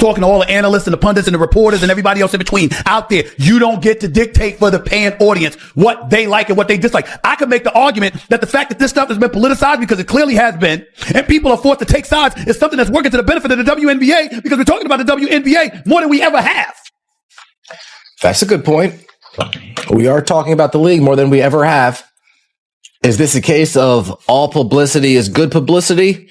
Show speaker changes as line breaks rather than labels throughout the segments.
talking to all the analysts and the pundits and the reporters and everybody else in between out there. You don't get to dictate for the paying audience what they like and what they dislike. I could make the argument that the fact that this stuff has been politicized, because it clearly has been, and people are forced to take sides, is something that's working to the benefit of the WNBA, because we're talking about the WNBA more than we ever have.
That's a good point. We are talking about the league more than we ever have. Is this a case of all publicity is good publicity?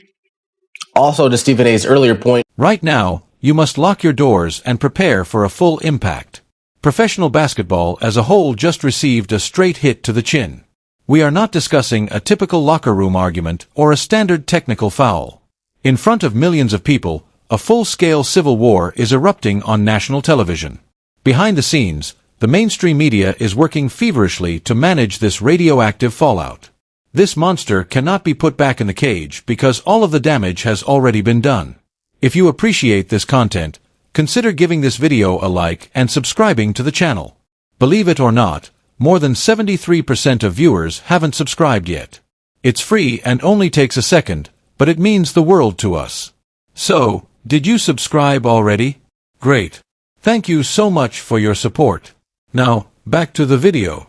Also, to Stephen A's earlier point,
right now, you must lock your doors and prepare for a full impact. Professional basketball as a whole just received a straight hit to the chin. We are not discussing a typical locker room argument or a standard technical foul. In front of millions of people, a full-scale civil war is erupting on national television. Behind the scenes, the mainstream media is working feverishly to manage this radioactive fallout. This monster cannot be put back in the cage because all of the damage has already been done. If you appreciate this content, consider giving this video a like and subscribing to the channel. Believe it or not, more than 73% of viewers haven't subscribed yet. It's free and only takes a second, but it means the world to us. So, did you subscribe already? Great. Thank you so much for your support. Now, back to the video.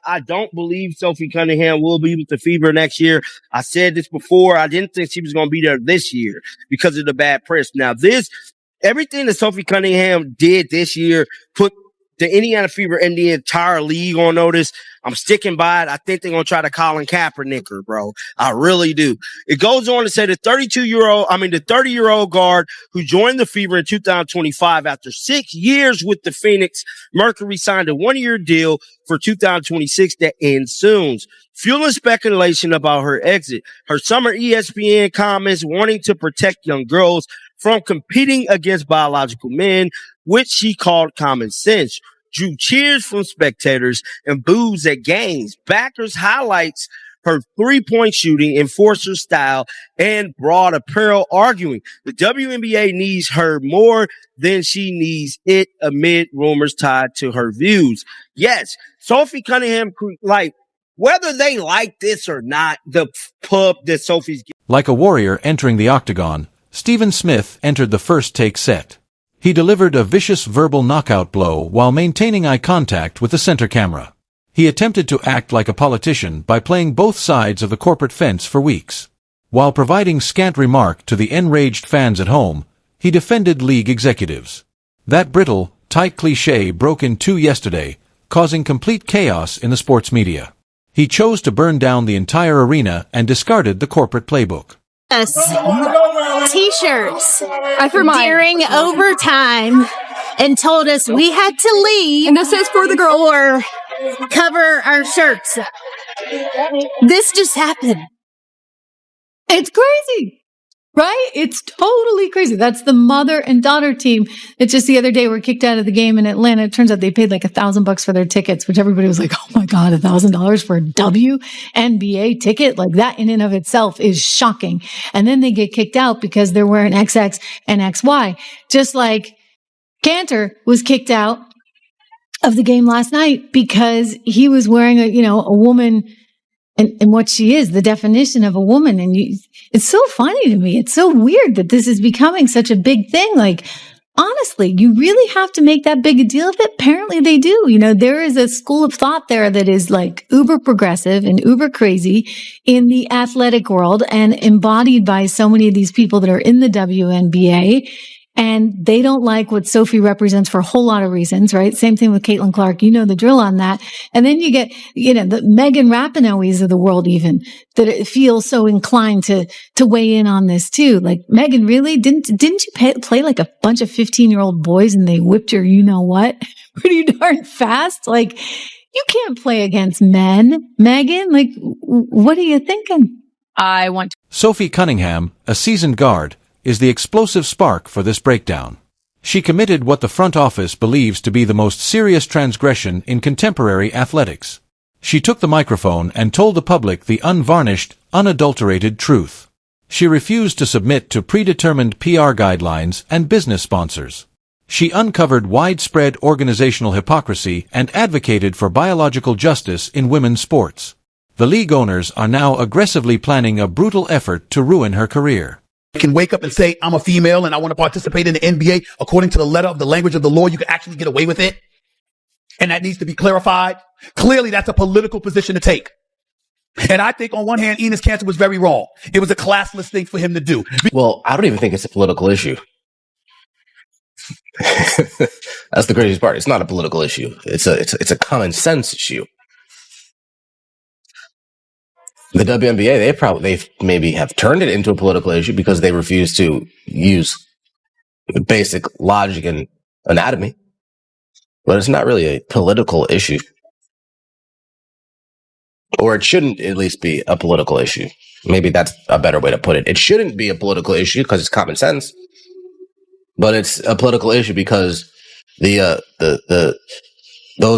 I don't believe Sophie Cunningham will be with the Fever next year. I said this before. I didn't think she was going to be there this year because of the bad press. Now, everything that Sophie Cunningham did this year put the Indiana Fever and the entire league on notice. I'm sticking by it. I think they're going to try to Colin Kaepernick her, bro. I really do. It goes on to say the 30-year-old guard who joined the Fever in 2025 after 6 years with the Phoenix Mercury signed a 1-year deal for 2026 that ends soon, fueling speculation about her exit. Her summer ESPN comments warning to protect young girls from competing against biological men, which she called common sense, drew cheers from spectators and boos at games. Backers highlights her three-point shooting, enforcer style, and broad apparel, arguing the WNBA needs her more than she needs it amid rumors tied to her views. Yes, Sophie Cunningham, whether they like this or not, the pub that Sophie's getting.
Like a warrior entering the octagon, Stephen Smith entered the first take set. He delivered a vicious verbal knockout blow while maintaining eye contact with the center camera. He attempted to act like a politician by playing both sides of the corporate fence for weeks. While providing scant remark to the enraged fans at home, he defended league executives. That brittle, tight cliché broke in two yesterday, causing complete chaos in the sports media. He chose to burn down the entire arena and discarded the corporate playbook.
T-shirts during overtime and told us we had to leave.
And this is for the girl.
Or cover our shirts. This just happened.
It's crazy, right? It's totally crazy. That's the mother and daughter team. It's just the other day were kicked out of the game in Atlanta. It turns out they paid like $1,000 for their tickets, which everybody was like, oh my God, $1,000 for a WNBA ticket? Like that in and of itself is shocking. And then they get kicked out because they're wearing XX and XY. Just like Cantor was kicked out of the game last night because he was wearing a woman and what she is, the definition of a woman. And it's so funny to me. It's so weird that this is becoming such a big thing. Like, honestly, you really have to make that big a deal of it? Apparently they do. There is a school of thought there that is like uber progressive and uber crazy in the athletic world and embodied by so many of these people that are in the WNBA. And they don't like what Sophie represents for a whole lot of reasons, right? Same thing with Caitlin Clark. You know the drill on that. And then you get, the Megan Rapinoe's of the world even, that feel so inclined to weigh in on this too. Like, Megan, really? Didn't you play like a bunch of 15-year-old boys and they whipped your you-know-what pretty darn fast? Like, you can't play against men, Megan. Like, what are you thinking?
Sophie Cunningham, a seasoned guard, is the explosive spark for this breakdown. She committed what the front office believes to be the most serious transgression in contemporary athletics. She took the microphone and told the public the unvarnished, unadulterated truth. She refused to submit to predetermined PR guidelines and business sponsors. She uncovered widespread organizational hypocrisy and advocated for biological justice in women's sports. The league owners are now aggressively planning a brutal effort to ruin her career.
can wake up and say, I'm a female and I want to participate in the NBA according to the letter of the language of the law, you can actually get away with it. And that needs to be clarified. Clearly, that's a political position to take. And I think on one hand, Enos Cantor was very wrong. It was a classless thing for him to do.
Well, I don't even think it's a political issue. That's the craziest part. It's not a political issue. It's a common sense issue. The WNBA, they maybe have turned it into a political issue because they refuse to use basic logic and anatomy. But it's not really a political issue. Or it shouldn't at least be a political issue. Maybe that's a better way to put it. It shouldn't be a political issue because it's common sense. But it's a political issue because those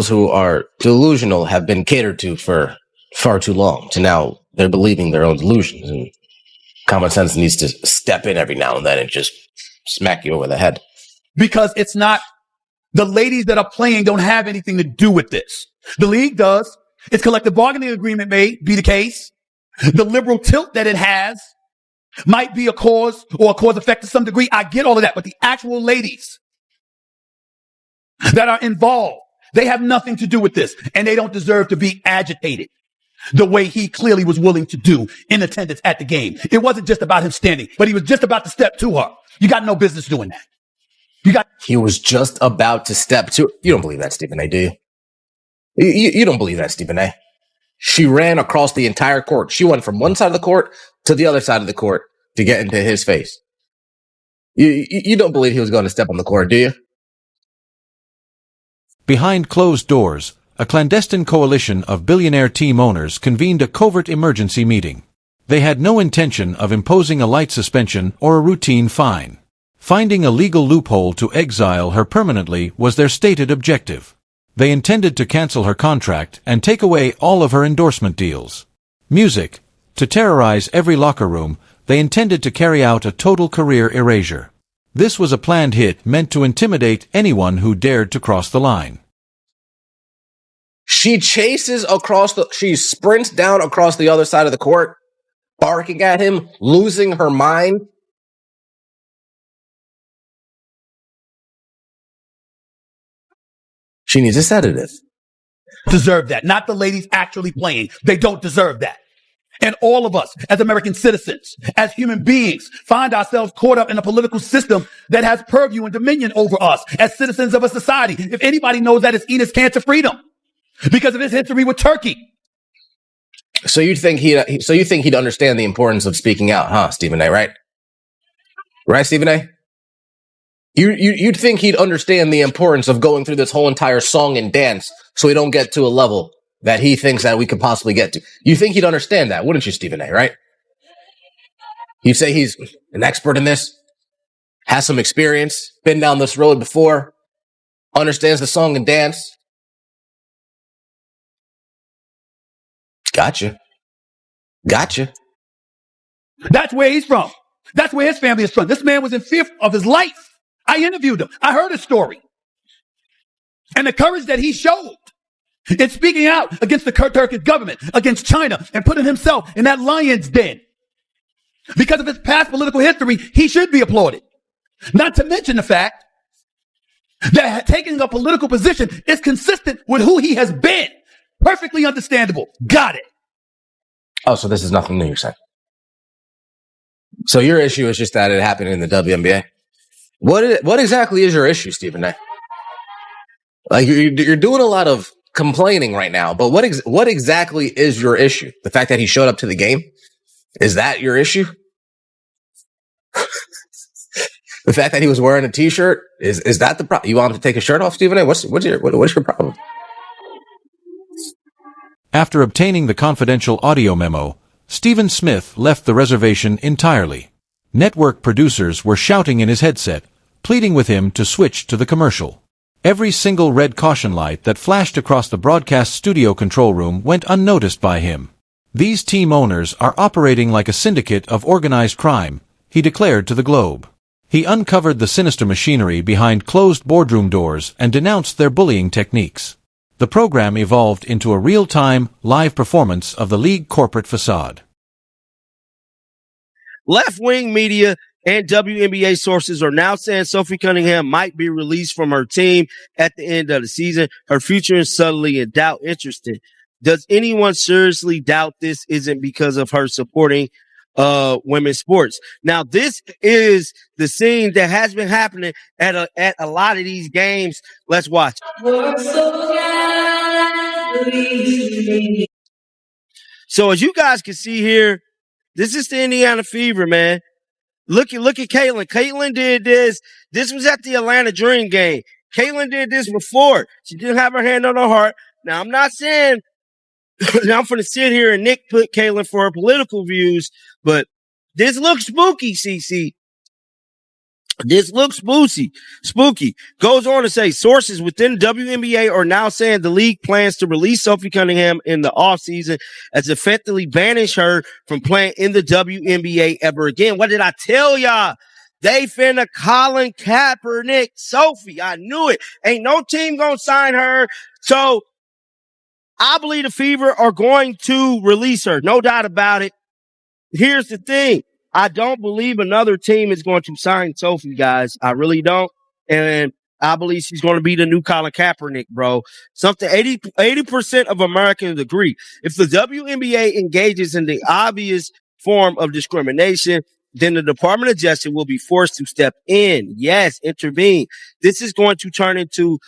who are delusional have been catered to for far too long. To now they're believing their own delusions, and common sense needs to step in every now and then and just smack you over the head.
Because it's not, the ladies that are playing don't have anything to do with this. The league does. Its collective bargaining agreement may be the case. The liberal tilt that it has might be a cause or a cause effect to some degree. I get all of that, but the actual ladies that are involved, they have nothing to do with this, and they don't deserve to be agitated the way he clearly was willing to do in attendance at the game. It wasn't just about him standing, but he was just about to step to her. You got no business doing that.
He was just about to step to. You don't believe that, Stephen A., do you? You don't believe that, Stephen A. She ran across the entire court. She went from one side of the court to the other side of the court to get into his face. You don't believe he was going to step on the court, do you?
Behind closed doors, a clandestine coalition of billionaire team owners convened a covert emergency meeting. They had no intention of imposing a light suspension or a routine fine. Finding a legal loophole to exile her permanently was their stated objective. They intended to cancel her contract and take away all of her endorsement deals. Music. To terrorize every locker room, they intended to carry out a total career erasure. This was a planned hit meant to intimidate anyone who dared to cross the line.
She sprints down across the other side of the court, barking at him, losing her mind. She needs a sedative.
Deserve that. Not the ladies actually playing. They don't deserve that. And all of us, as American citizens, as human beings, find ourselves caught up in a political system that has purview and dominion over us as citizens of a society. If anybody knows that, it's Enos Cantor Freedom because of his history with Turkey.
So you think he'd understand the importance of speaking out, huh, Stephen A., right? Right, Stephen A.? You'd think he'd understand the importance of going through this whole entire song and dance so we don't get to a level that he thinks that we could possibly get to. You think he'd understand that, wouldn't you, Stephen A., right? You say he's an expert in this, has some experience, been down this road before, understands the song and dance. Gotcha.
That's where he's from. That's where his family is from. This man was in fear of his life. I interviewed him. I heard his story. And the courage that he showed in speaking out against the Turkish government, against China, and putting himself in that lion's den. Because of his past political history, he should be applauded. Not to mention the fact that taking a political position is consistent with who he has been. Perfectly understandable. Got it.
Oh, so this is nothing new, you're saying? So your issue is just that it happened in the WNBA? What exactly is your issue, Stephen A.? Like you're doing a lot of complaining right now, but what exactly is your issue? The fact that he showed up to the game? Is that your issue? The fact that he was wearing a t-shirt? Is that the problem? You want him to take his shirt off, Stephen A.? What's your problem?
After obtaining the confidential audio memo, Stephen Smith left the reservation entirely. Network producers were shouting in his headset, pleading with him to switch to the commercial. Every single red caution light that flashed across the broadcast studio control room went unnoticed by him. These team owners are operating like a syndicate of organized crime, he declared to the Globe. He uncovered the sinister machinery behind closed boardroom doors and denounced their bullying techniques. The program evolved into a real-time, live performance of the league corporate facade.
Left-wing media and WNBA sources are now saying Sophie Cunningham might be released from her team at the end of the season. Her future is subtly in doubt. Interesting. Does anyone seriously doubt this isn't because of her supporting women's sports? Now, this is the scene that has been happening at a lot of these games. Let's watch. So as you guys can see here, this is the Indiana Fever, man. Look at Caitlin. Caitlin did this. This was at the Atlanta Dream game. Caitlin did this before. She didn't have her hand on her heart. Now, I'm not saying now I'm going to sit here and nitpick Caitlin for her political views, but this looks spooky, CC. This looks spooky. Goes on to say sources within WNBA are now saying the league plans to release Sophie Cunningham in the offseason as effectively banish her from playing in the WNBA ever again. What did I tell y'all? They finna Colin Kaepernick Sophie. I knew it. Ain't no team gonna sign her. So I believe the Fever are going to release her. No doubt about it. Here's the thing. I don't believe another team is going to sign Sophie, guys. I really don't. And I believe she's going to be the new Colin Kaepernick, bro. Something 80% of Americans agree. If the WNBA engages in the obvious form of discrimination, then the Department of Justice will be forced to step in. Yes, intervene. This is going to turn into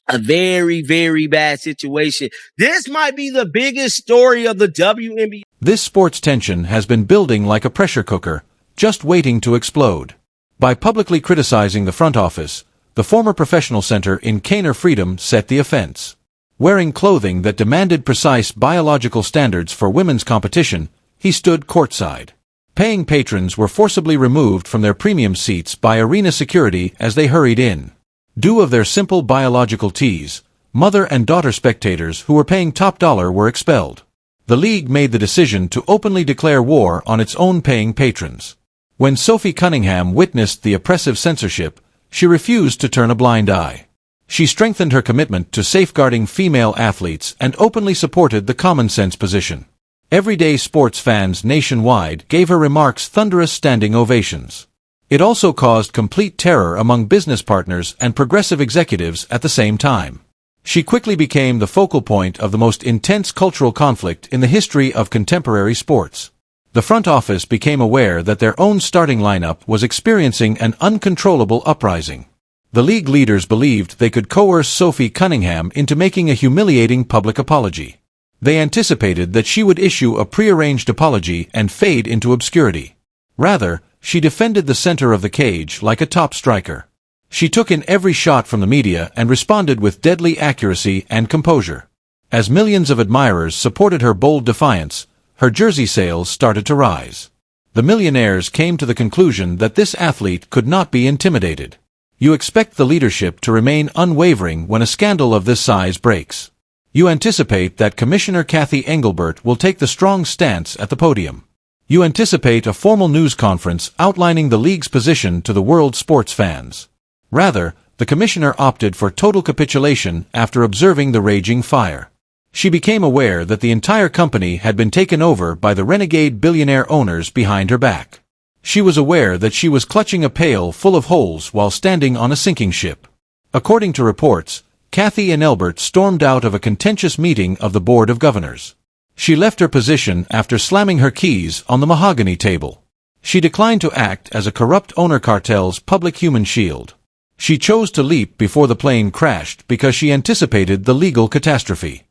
a very, very bad situation. This might be the biggest story of the WNBA.
This sports tension has been building like a pressure cooker, just waiting to explode. By publicly criticizing the front office, the former professional center in Kaner Freedom set the offense. Wearing clothing that demanded precise biological standards for women's competition, he stood courtside. Paying patrons were forcibly removed from their premium seats by arena security as they hurried in. Due of their simple biological tease, mother and daughter spectators who were paying top dollar were expelled. The league made the decision to openly declare war on its own paying patrons. When Sophie Cunningham witnessed the oppressive censorship, she refused to turn a blind eye. She strengthened her commitment to safeguarding female athletes and openly supported the common-sense position. Everyday sports fans nationwide gave her remarks thunderous standing ovations. It also caused complete terror among business partners and progressive executives at the same time. She quickly became the focal point of the most intense cultural conflict in the history of contemporary sports. The front office became aware that their own starting lineup was experiencing an uncontrollable uprising. The league leaders believed they could coerce Sophie Cunningham into making a humiliating public apology. They anticipated that she would issue a prearranged apology and fade into obscurity. Rather, she defended the center of the cage like a top striker. She took in every shot from the media and responded with deadly accuracy and composure. As millions of admirers supported her bold defiance, her jersey sales started to rise. The millionaires came to the conclusion that this athlete could not be intimidated. You expect the leadership to remain unwavering when a scandal of this size breaks. You anticipate that Commissioner Kathy Engelbert will take the strong stance at the podium. You anticipate a formal news conference outlining the league's position to the world sports fans. Rather, the commissioner opted for total capitulation after observing the raging fire. She became aware that the entire company had been taken over by the renegade billionaire owners behind her back. She was aware that she was clutching a pail full of holes while standing on a sinking ship. According to reports, Kathy Engelbert stormed out of a contentious meeting of the Board of Governors. She left her position after slamming her keys on the mahogany table. She declined to act as a corrupt owner cartel's public human shield. She chose to leap before the plane crashed because she anticipated the legal catastrophe.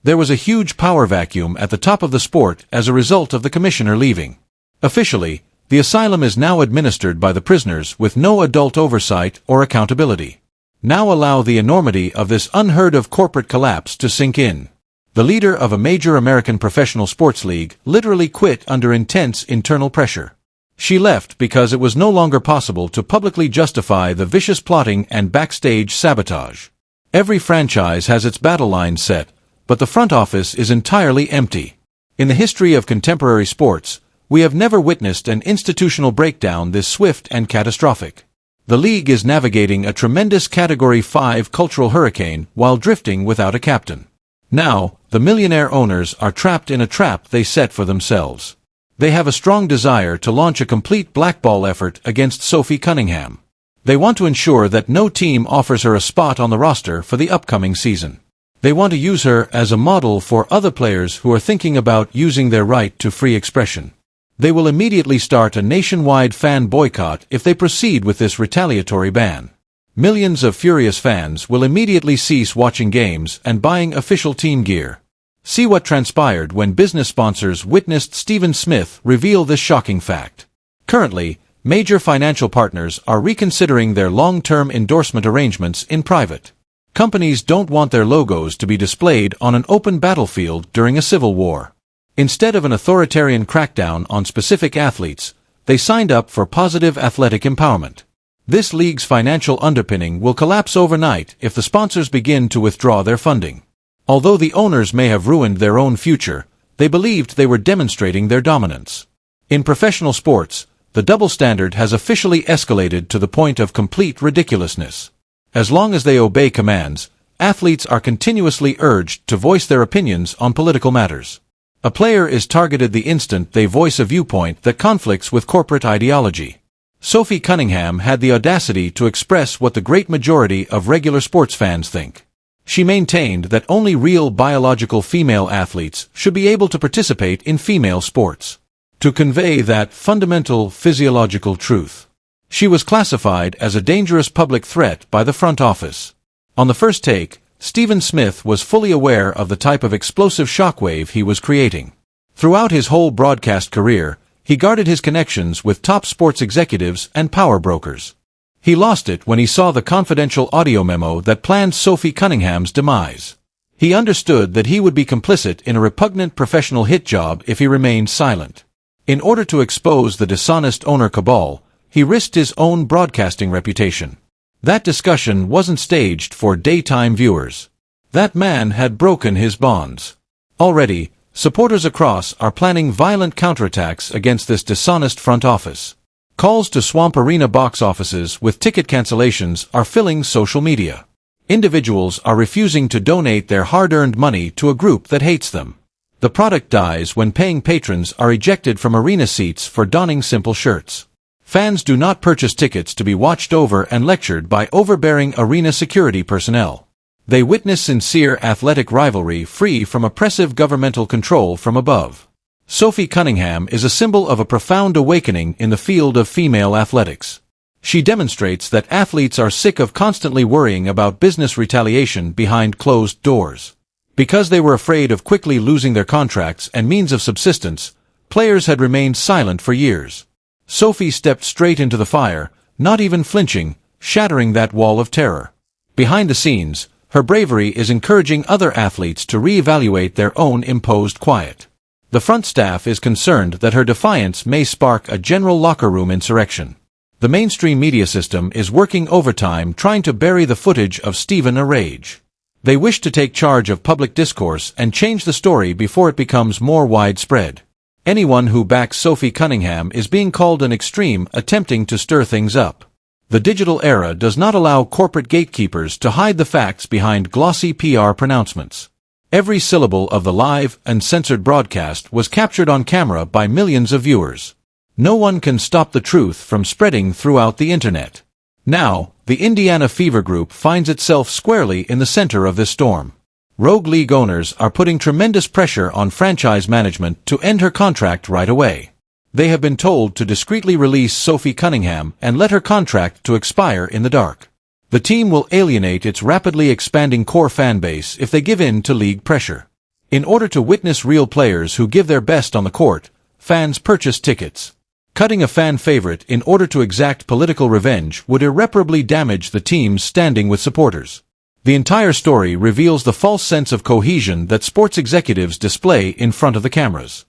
There was a huge power vacuum at the top of the sport as a result of the commissioner leaving. Officially, the asylum is now administered by the prisoners with no adult oversight or accountability. Now allow the enormity of this unheard-of corporate collapse to sink in. The leader of a major American professional sports league literally quit under intense internal pressure. She left because it was no longer possible to publicly justify the vicious plotting and backstage sabotage. Every franchise has its battle line set, but the front office is entirely empty. In the history of contemporary sports, we have never witnessed an institutional breakdown this swift and catastrophic. The league is navigating a tremendous Category 5 cultural hurricane while drifting without a captain. Now, the millionaire owners are trapped in a trap they set for themselves. They have a strong desire to launch a complete blackball effort against Sophie Cunningham. They want to ensure that no team offers her a spot on the roster for the upcoming season. They want to use her as a model for other players who are thinking about using their right to free expression. They will immediately start a nationwide fan boycott if they proceed with this retaliatory ban. Millions of furious fans will immediately cease watching games and buying official team gear. See what transpired when business sponsors witnessed Stephen Smith reveal this shocking fact. Currently, major financial partners are reconsidering their long-term endorsement arrangements in private. Companies don't want their logos to be displayed on an open battlefield during a civil war. Instead of an authoritarian crackdown on specific athletes, they signed up for positive athletic empowerment. This league's financial underpinning will collapse overnight if the sponsors begin to withdraw their funding. Although the owners may have ruined their own future, they believed they were demonstrating their dominance. In professional sports, the double standard has officially escalated to the point of complete ridiculousness. As long as they obey commands, athletes are continuously urged to voice their opinions on political matters. A player is targeted the instant they voice a viewpoint that conflicts with corporate ideology. Sophie Cunningham had the audacity to express what the great majority of regular sports fans think. She maintained that only real biological female athletes should be able to participate in female sports. To convey that fundamental physiological truth, she was classified as a dangerous public threat by the front office. On the first take, Stephen Smith was fully aware of the type of explosive shockwave he was creating. Throughout his whole broadcast career, he guarded his connections with top sports executives and power brokers. He lost it when he saw the confidential audio memo that planned Sophie Cunningham's demise. He understood that he would be complicit in a repugnant professional hit job if he remained silent. In order to expose the dishonest owner cabal, he risked his own broadcasting reputation. That discussion wasn't staged for daytime viewers. That man had broken his bonds. Already, supporters across are planning violent counterattacks against this dishonest front office. Calls to swamp arena box offices with ticket cancellations are filling social media. Individuals are refusing to donate their hard-earned money to a group that hates them. The product dies when paying patrons are ejected from arena seats for donning simple shirts. Fans do not purchase tickets to be watched over and lectured by overbearing arena security personnel. They witness sincere athletic rivalry free from oppressive governmental control from above. Sophie Cunningham is a symbol of a profound awakening in the field of female athletics. She demonstrates that athletes are sick of constantly worrying about business retaliation behind closed doors. Because they were afraid of quickly losing their contracts and means of subsistence, players had remained silent for years. Sophie stepped straight into the fire, not even flinching, shattering that wall of terror. Behind the scenes, her bravery is encouraging other athletes to reevaluate their own imposed quiet. The front staff is concerned that her defiance may spark a general locker room insurrection. The mainstream media system is working overtime trying to bury the footage of Stephen a rage. They wish to take charge of public discourse and change the story before it becomes more widespread. Anyone who backs Sophie Cunningham is being called an extreme, attempting to stir things up. The digital era does not allow corporate gatekeepers to hide the facts behind glossy PR pronouncements. Every syllable of the live, uncensored broadcast was captured on camera by millions of viewers. No one can stop the truth from spreading throughout the internet. Now, the Indiana Fever Group finds itself squarely in the center of this storm. Rogue League owners are putting tremendous pressure on franchise management to end her contract right away. They have been told to discreetly release Sophie Cunningham and let her contract to expire in the dark. The team will alienate its rapidly expanding core fan base if they give in to league pressure. In order to witness real players who give their best on the court, fans purchase tickets. Cutting a fan favorite in order to exact political revenge would irreparably damage the team's standing with supporters. The entire story reveals the false sense of cohesion that sports executives display in front of the cameras.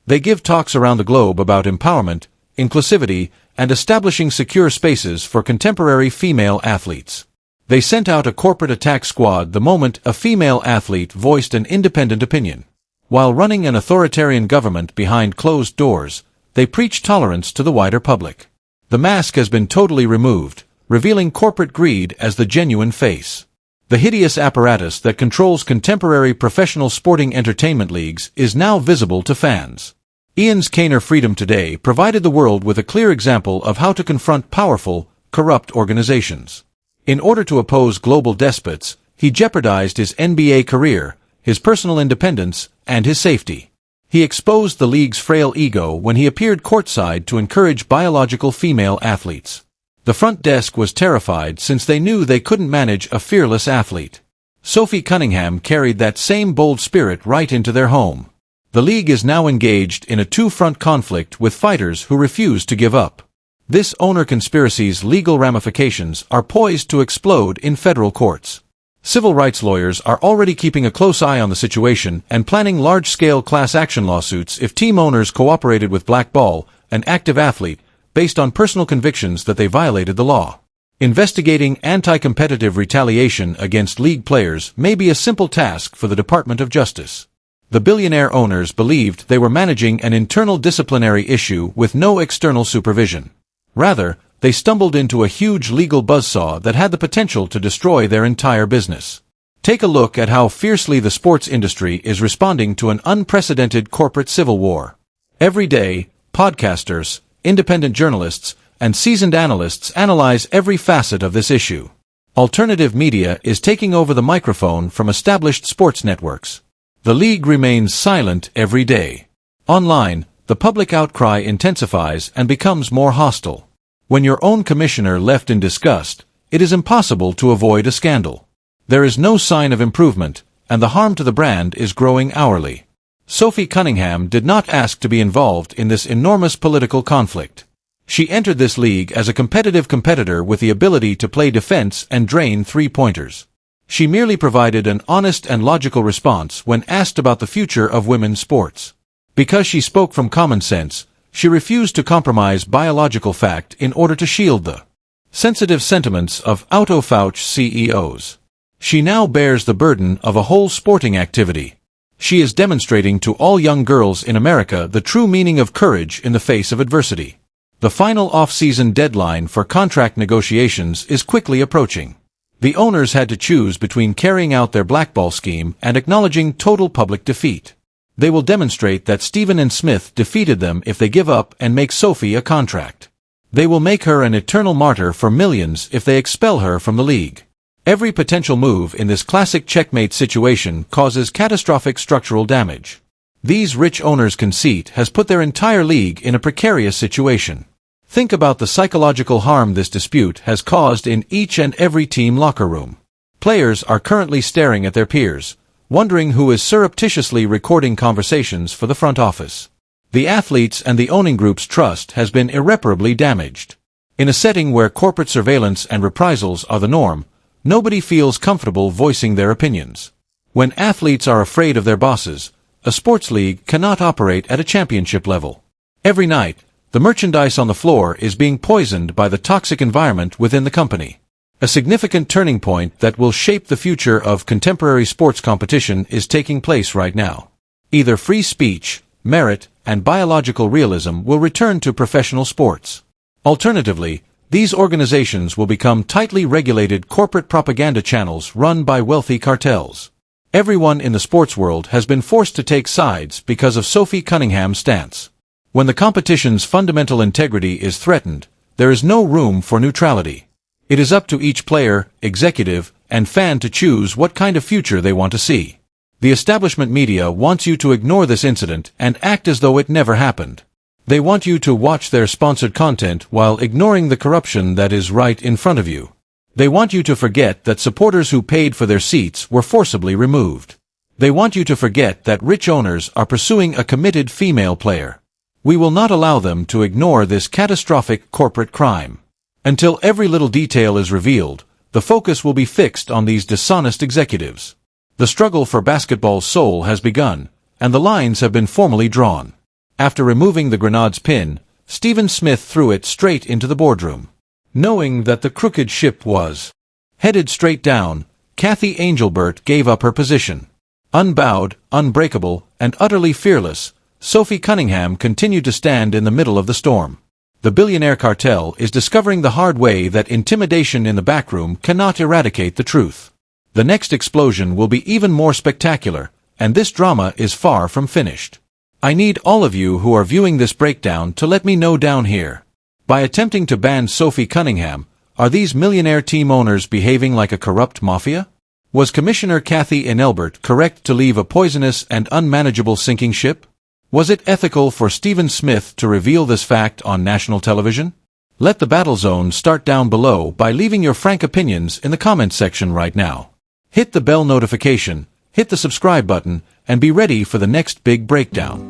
They give talks around the globe about empowerment, inclusivity, and establishing secure spaces for contemporary female athletes. They sent out a corporate attack squad the moment a female athlete voiced an independent opinion. While running an authoritarian government behind closed doors, they preach tolerance to the wider public. The mask has been totally removed, revealing corporate greed as the genuine face. The hideous apparatus that controls contemporary professional sporting entertainment leagues is now visible to fans. Ian's Caner Freedom Today provided the world with a clear example of how to confront powerful, corrupt organizations. In order to oppose global despots, he jeopardized his NBA career, his personal independence, and his safety. He exposed the league's frail ego when he appeared courtside to encourage biological female athletes. The front desk was terrified since they knew they couldn't manage a fearless athlete. Sophie Cunningham carried that same bold spirit right into their home. The league is now engaged in a two-front conflict with fighters who refuse to give up. This owner conspiracy's legal ramifications are poised to explode in federal courts. Civil rights lawyers are already keeping a close eye on the situation and planning large-scale class action lawsuits if team owners cooperated with Black Ball, an active athlete, based on personal convictions that they violated the law. Investigating anti-competitive retaliation against league players may be a simple task for the Department of Justice. The billionaire owners believed they were managing an internal disciplinary issue with no external supervision. Rather, they stumbled into a huge legal buzzsaw that had the potential to destroy their entire business. Take a look at how fiercely the sports industry is responding to an unprecedented corporate civil war. Every day, podcasters, independent journalists, and seasoned analysts analyze every facet of this issue. Alternative media is taking over the microphone from established sports networks. The league remains silent every day. Online, the public outcry intensifies and becomes more hostile. When your own commissioner left in disgust, it is impossible to avoid a scandal. There is no sign of improvement, and the harm to the brand is growing hourly. Sophie Cunningham did not ask to be involved in this enormous political conflict. She entered this league as a competitive competitor with the ability to play defense and drain three-pointers. She merely provided an honest and logical response when asked about the future of women's sports. Because she spoke from common sense, she refused to compromise biological fact in order to shield the sensitive sentiments of out-of-touch CEOs. She now bears the burden of a whole sporting activity. She is demonstrating to all young girls in America the true meaning of courage in the face of adversity. The final off-season deadline for contract negotiations is quickly approaching. The owners had to choose between carrying out their blackball scheme and acknowledging total public defeat. They will demonstrate that Stephen and Smith defeated them if they give up and make Sophie a contract. They will make her an eternal martyr for millions if they expel her from the league. Every potential move in this classic checkmate situation causes catastrophic structural damage. These rich owners' conceit has put their entire league in a precarious situation. Think about the psychological harm this dispute has caused in each and every team locker room. Players are currently staring at their peers, wondering who is surreptitiously recording conversations for the front office. The athletes and the owning group's trust has been irreparably damaged. In a setting where corporate surveillance and reprisals are the norm, nobody feels comfortable voicing their opinions. When athletes are afraid of their bosses, a sports league cannot operate at a championship level. Every night, the merchandise on the floor is being poisoned by the toxic environment within the company. A significant turning point that will shape the future of contemporary sports competition is taking place right now. Either free speech, merit, and biological realism will return to professional sports. Alternatively, these organizations will become tightly regulated corporate propaganda channels run by wealthy cartels. Everyone in the sports world has been forced to take sides because of Sophie Cunningham's stance. When the competition's fundamental integrity is threatened, there is no room for neutrality. It is up to each player, executive, and fan to choose what kind of future they want to see. The establishment media wants you to ignore this incident and act as though it never happened. They want you to watch their sponsored content while ignoring the corruption that is right in front of you. They want you to forget that supporters who paid for their seats were forcibly removed. They want you to forget that rich owners are pursuing a committed female player. We will not allow them to ignore this catastrophic corporate crime. Until every little detail is revealed, the focus will be fixed on these dishonest executives. The struggle for basketball's soul has begun, and the lines have been formally drawn. After removing the Grenades pin, Stephen Smith threw it straight into the boardroom. Knowing that the crooked ship was headed straight down, Kathy Angelbert gave up her position. Unbowed, unbreakable, and utterly fearless, Sophie Cunningham continued to stand in the middle of the storm. The billionaire cartel is discovering the hard way that intimidation in the backroom cannot eradicate the truth. The next explosion will be even more spectacular, and this drama is far from finished. I need all of you who are viewing this breakdown to let me know down here. By attempting to ban Sophie Cunningham, are these millionaire team owners behaving like a corrupt mafia? Was Commissioner Kathy Enelbert correct to leave a poisonous and unmanageable sinking ship? Was it ethical for Stephen Smith to reveal this fact on national television? Let the battle zone start down below by leaving your frank opinions in the comments section right now. Hit the bell notification, hit the subscribe button, and be ready for the next big breakdown.